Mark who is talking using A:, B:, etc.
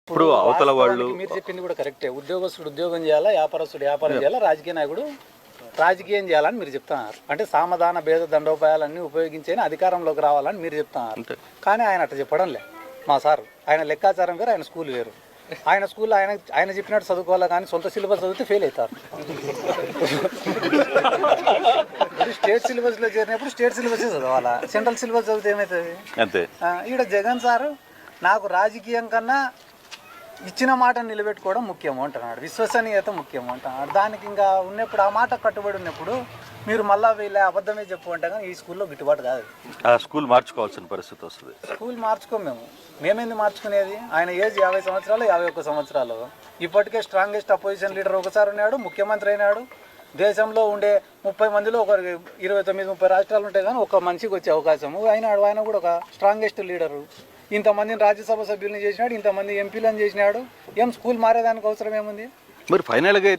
A: ఇప్పుడు అవతల వాళ్ళు
B: మీరు చెప్పింది కూడా కరెక్టే. ఉద్యోగస్తుడు ఉద్యోగం చేయాలా, వ్యాపారస్తుడు వ్యాపారం చేయాలా, రాజకీయ నాయకుడు రాజకీయం చేయాలని మీరు చెప్తున్నారు. అంటే సామధాన భేద దండోపాయాలన్నీ ఉపయోగించేనే అధికారంలోకి రావాలని మీరు చెప్తున్నారు. కానీ ఆయన అట్లా చెప్పడం లే మా సార్. ఆయన లెక్కాచారం వేరు, ఆయన స్కూల్ వేరు. ఆయన స్కూల్లో ఆయన చెప్పినట్టు చదువుకోవాలా, కానీ సొంత సిలబస్ చదివితే ఫెయిల్ అవుతారు. స్టేట్ సిలబస్లో చేరినప్పుడు స్టేట్ సిలబస్ చదవాలా, సెంట్రల్ సిలబస్ చదివితే ఏమవుతుంది
A: అంతే.
B: ఈడ జగన్ సారు నాకు రాజకీయం కన్నా ఇచ్చిన మాట నిలబెట్టుకోవడం ముఖ్యము అంటున్నాడు, విశ్వసనీయత ముఖ్యము అంటున్నాడు. దానికి ఇంకా ఉన్నప్పుడు ఆ మాట కట్టుబడి ఉన్నప్పుడు మీరు మళ్ళీ వీళ్ళ అబద్ధమే చెప్పు అంటే కానీ ఈ స్కూల్లో గిట్టుబాటు కాదు.
A: ఆ స్కూల్ మార్చుకోవాల్సిన పరిస్థితి వస్తుంది.
B: స్కూల్ మార్చుకోము మేమేంది మార్చుకునేది? ఆయన ఏజ్ 50 సంవత్సరాలు 51 సంవత్సరాలు. ఇప్పటికే స్ట్రాంగెస్ట్ అపోజిషన్ లీడర్ ఒకసారి ఉన్నాడు, ముఖ్యమంత్రి అయినాడు. దేశంలో ఉండే 30 మందిలో ఒక 29-30 రాష్ట్రాలు ఉంటాయి కానీ ఒక మనిషికి వచ్చే అవకాశము అయినాడు. ఆయన కూడా ఒక స్ట్రాంగెస్ట్ లీడరు. ఇంతమందిని రాజ్యసభ సభ్యులను చేసినాడు, ఇంతమంది ఎంపీలను చేసినాడు. ఏం స్కూల్ మారేదానికి అవసరం ఏముంది?
A: మరి ఫైనల్గా